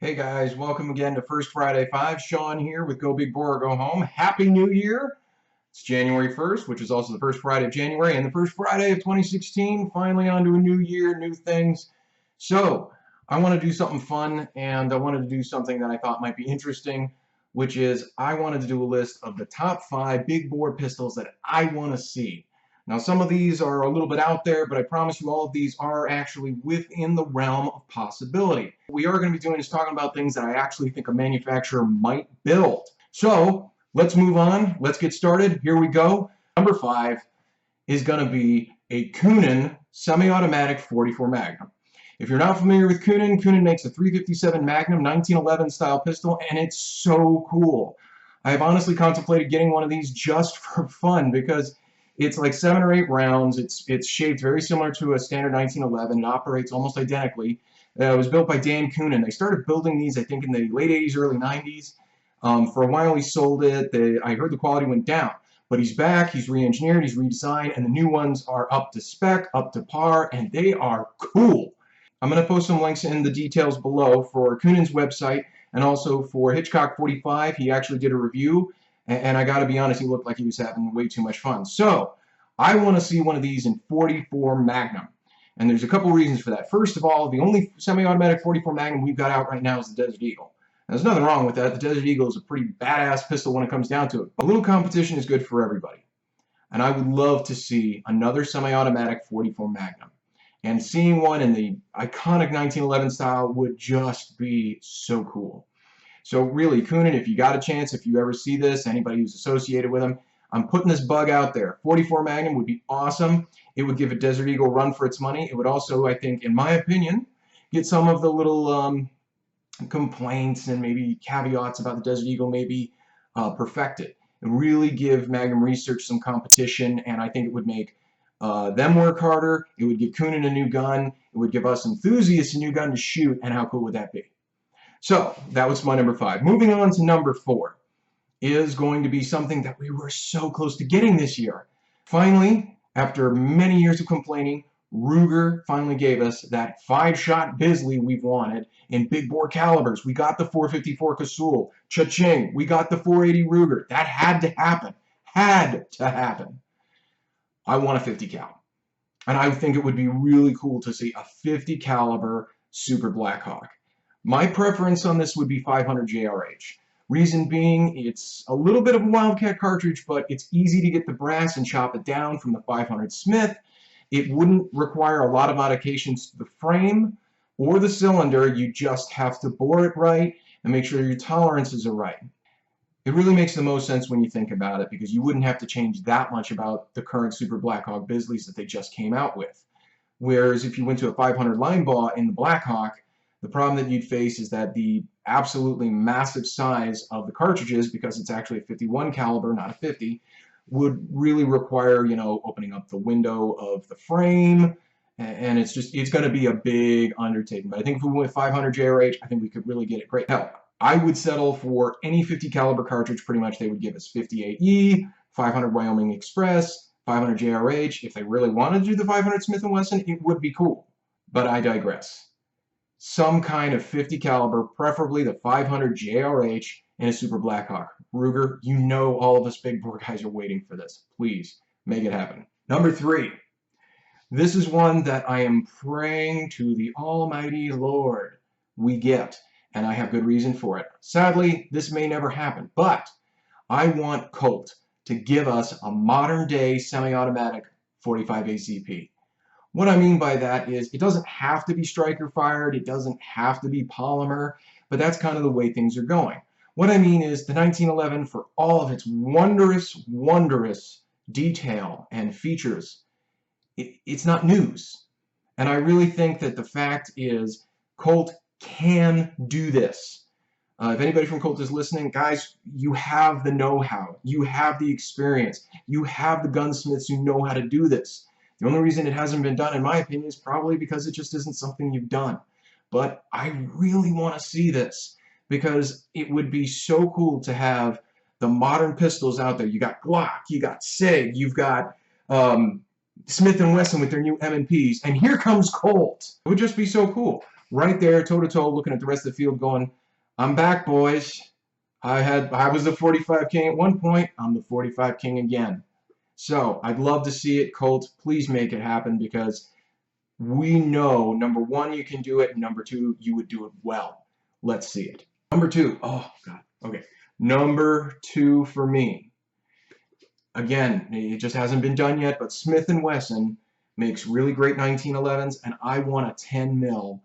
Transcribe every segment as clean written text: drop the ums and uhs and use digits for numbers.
Hey guys, welcome again to First Friday 5. Sean here with Go Big Boar or Go Home. Happy New Year! It's January 1st, which is also the first Friday of January, and the first Friday of 2016. Finally on to a new year, new things. So, I want to do something fun, and I wanted to do something that I thought might be interesting, which is I wanted to do a list of the top 5 big bore pistols that I want to see. Now, some of these are a little bit out there, but I promise you all of these are actually within the realm of possibility. What we are going to be doing is talking about things that I actually think a manufacturer might build. So, let's move on. Let's get started. Here we go. Number 5 is going to be a Coonan semi-automatic 44 Magnum. If you're not familiar with Coonan, Coonan makes a 357 Magnum 1911 style pistol, and it's so cool. I have honestly contemplated getting one of these just for fun because it's like 7 or 8 rounds. It's shaped very similar to a standard 1911. It operates almost identically. It was built by Dan Coonan. They started building these, I think, in the late 80s, early 90s. For a while, he sold it. I heard the quality went down. But he's back. He's re-engineered. He's redesigned. And the new ones are up to spec, up to par, and they are cool. I'm going to post some links in the details below for Coonan's website and also for Hitchcock 45. He actually did a review. And I got to be honest, he looked like he was having way too much fun. So, I want to see one of these in 44 Magnum. And there's a couple reasons for that. First of all, the only semi-automatic 44 Magnum we've got out right now is the Desert Eagle. Now, there's nothing wrong with that. The Desert Eagle is a pretty badass pistol when it comes down to it. A little competition is good for everybody. And I would love to see another semi-automatic 44 Magnum. And seeing one in the iconic 1911 style would just be so cool. So really, Coonan, if you got a chance, if you ever see this, anybody who's associated with him, I'm putting this bug out there. 44 Magnum would be awesome. It would give a Desert Eagle a run for its money. It would also, I think, in my opinion, get some of the little complaints and maybe caveats about the Desert Eagle maybe perfected. And really give Magnum Research some competition, and I think it would make them work harder. It would give Coonan a new gun. It would give us enthusiasts a new gun to shoot, and how cool would that be? So, that was my number 5. Moving on to number 4 is going to be something that we were so close to getting this year. Finally, after many years of complaining, Ruger finally gave us that 5-shot Bisley we've wanted in big bore calibers. We got the 454 Casull. Cha-ching! We got the 480 Ruger. That had to happen. Had to happen. I want a 50 cal. And I think it would be really cool to see a 50 caliber Super Blackhawk. My preference on this would be 500 JRH. Reason being, it's a little bit of a Wildcat cartridge, but it's easy to get the brass and chop it down from the 500 Smith. It wouldn't require a lot of modifications to the frame or the cylinder. You just have to bore it right and make sure your tolerances are right. It really makes the most sense when you think about it, because you wouldn't have to change that much about the current Super Blackhawk Bisleys that they just came out with. Whereas if you went to a 500 line ball in the Blackhawk, the problem that you'd face is that the absolutely massive size of the cartridges, because it's actually a 51 caliber, not a 50, would really require, you know, opening up the window of the frame, and it's going to be a big undertaking. But I think if we went with 500 JRH, I think we could really get it great. Hell, I would settle for any 50 caliber cartridge. Pretty much they would give us 58E, 500 Wyoming Express, 500 JRH. If they really wanted to do the 500 Smith & Wesson, it would be cool. But I digress. Some kind of 50 caliber, preferably the 500 JRH in a Super Blackhawk. Ruger, you know all of us big bore guys are waiting for this. Please, make it happen. Number 3. This is one that I am praying to the Almighty Lord we get, and I have good reason for it. Sadly, this may never happen, but I want Colt to give us a modern-day semi-automatic 45 ACP. What I mean by that is it doesn't have to be striker fired, it doesn't have to be polymer, but that's kind of the way things are going. What I mean is the 1911, for all of its wondrous, wondrous detail and features, it's not news. And I really think that the fact is Colt can do this. If anybody from Colt is listening, guys, you have the know-how, you have the experience, you have the gunsmiths who know how to do this. The only reason it hasn't been done, in my opinion, is probably because it just isn't something you've done. But I really want to see this because it would be so cool to have the modern pistols out there. You got Glock, you got SIG, you've got Smith & Wesson with their new M&Ps, and here comes Colt. It would just be so cool. Right there, toe-to-toe, looking at the rest of the field going, I'm back, boys. I was the 45 king at one point. I'm the 45 king again. So I'd love to see it, Colt. Please make it happen because we know, number one, you can do it, and number two, you would do it well. Let's see it. Number two. Oh, God. Okay. Number two for me. Again, it just hasn't been done yet, but Smith & Wesson makes really great 1911s, and I want a 10 mil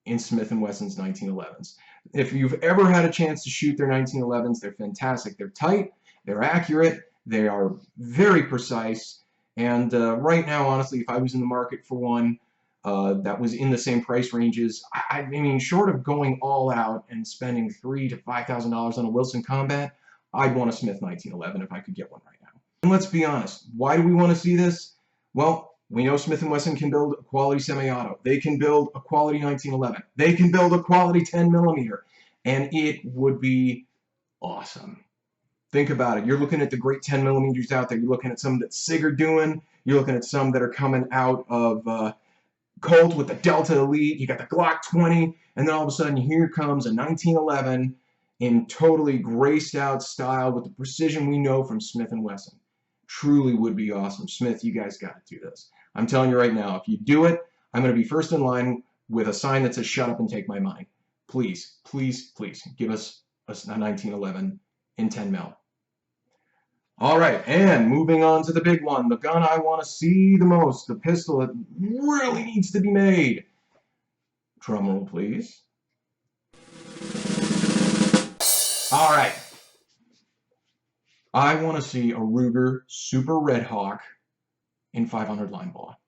in Smith & Wesson's 1911s. If you've ever had a chance to shoot their 1911s, they're fantastic. They're tight, they're accurate, they are very precise, and right now, honestly, if I was in the market for one that was in the same price ranges, I mean, short of going all out and spending $3,000 to $5,000 on a Wilson Combat, I'd want a Smith 1911 if I could get one right now. And let's be honest, why do we want to see this? Well, we know Smith & Wesson can build a quality semi-auto. They can build a quality 1911. They can build a quality 10 millimeter, and it would be awesome. Think about it. You're looking at the great 10 millimeters out there. You're looking at some that SIG are doing. You're looking at some that are coming out of Colt with the Delta Elite. You got the Glock 20, and then all of a sudden here comes a 1911 in totally graced out style with the precision we know from Smith & Wesson. Truly would be awesome. Smith, you guys got to do this. I'm telling you right now, if you do it, I'm going to be first in line with a sign that says shut up and take my money. Please, please, please give us a 1911 in 10 mil. All right, and moving on to the big one, the gun I want to see the most, the pistol that really needs to be made. Drum roll, please. All right. I want to see a Ruger Super Redhawk in 500 line ball.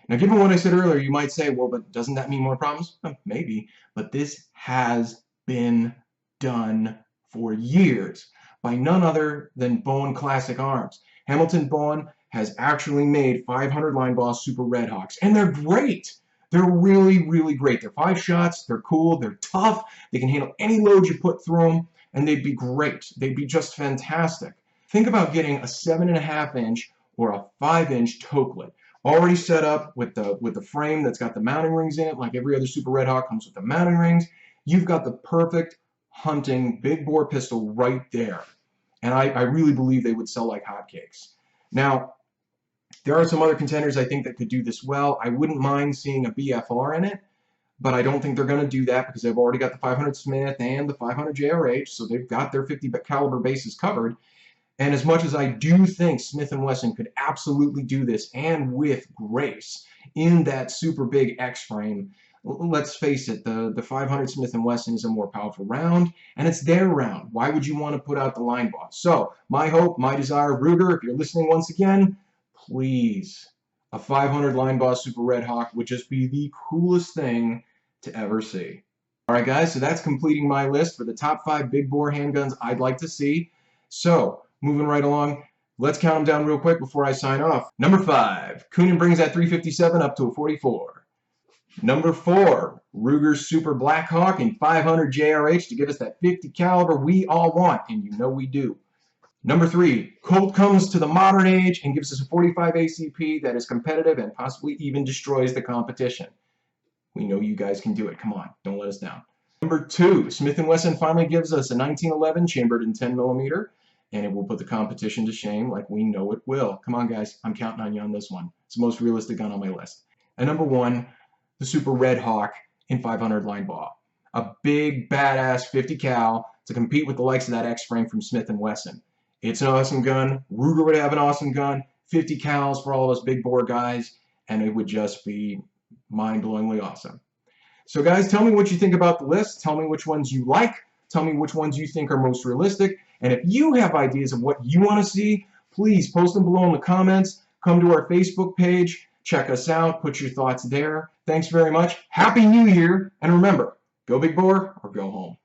Now, given what I said earlier, you might say, well, but doesn't that mean more problems? Maybe, but this has been done for years by none other than Bowen Classic Arms. Hamilton Bowen has actually made 500 line ball Super Redhawks, and they're great. They're really, really great. They're 5 shots, they're cool, they're tough, they can handle any load you put through them, and they'd be great. They'd be just fantastic. Think about getting a 7.5 inch or a 5-inch tokelet, already set up with the frame that's got the mounting rings in it, like every other Super Redhawk comes with the mounting rings. You've got the perfect hunting big bore pistol right there. And I really believe they would sell like hotcakes. Now, there are some other contenders I think that could do this well. I wouldn't mind seeing a BFR in it, but I don't think they're going to do that because they've already got the 500 Smith and the 500 JRH, so they've got their 50 caliber bases covered. And as much as I do think Smith & Wesson could absolutely do this, and with grace, in that super big X-frame, let's face it, the 500 Smith & Wesson is a more powerful round, and it's their round. Why would you want to put out the line boss? So, my hope, my desire, Ruger, if you're listening once again, please, a 500 line boss Super Redhawk would just be the coolest thing to ever see. All right, guys, so that's completing my list for the top 5 big bore handguns I'd like to see. So, moving right along, let's count them down real quick before I sign off. Number 5, Coonan brings that 357 up to a 44. Number 4, Ruger Super Blackhawk in 500 JRH to give us that 50 caliber we all want, and you know we do. Number 3, Colt comes to the modern age and gives us a 45 ACP that is competitive and possibly even destroys the competition. We know you guys can do it. Come on, don't let us down. Number 2, Smith & Wesson finally gives us a 1911 chambered in 10 millimeter, and it will put the competition to shame like we know it will. Come on, guys, I'm counting on you on this one. It's the most realistic gun on my list. And number 1, the Super Redhawk in 500 line ball. A big, badass 50 cal to compete with the likes of that X-frame from Smith & Wesson. It's an awesome gun. Ruger would have an awesome gun. 50 cals for all of us big bore guys, and it would just be mind-blowingly awesome. So guys, tell me what you think about the list. Tell me which ones you like. Tell me which ones you think are most realistic. And if you have ideas of what you want to see, please post them below in the comments. Come to our Facebook page. Check us out. Put your thoughts there. Thanks very much. Happy New Year. And remember, go big boar or go home.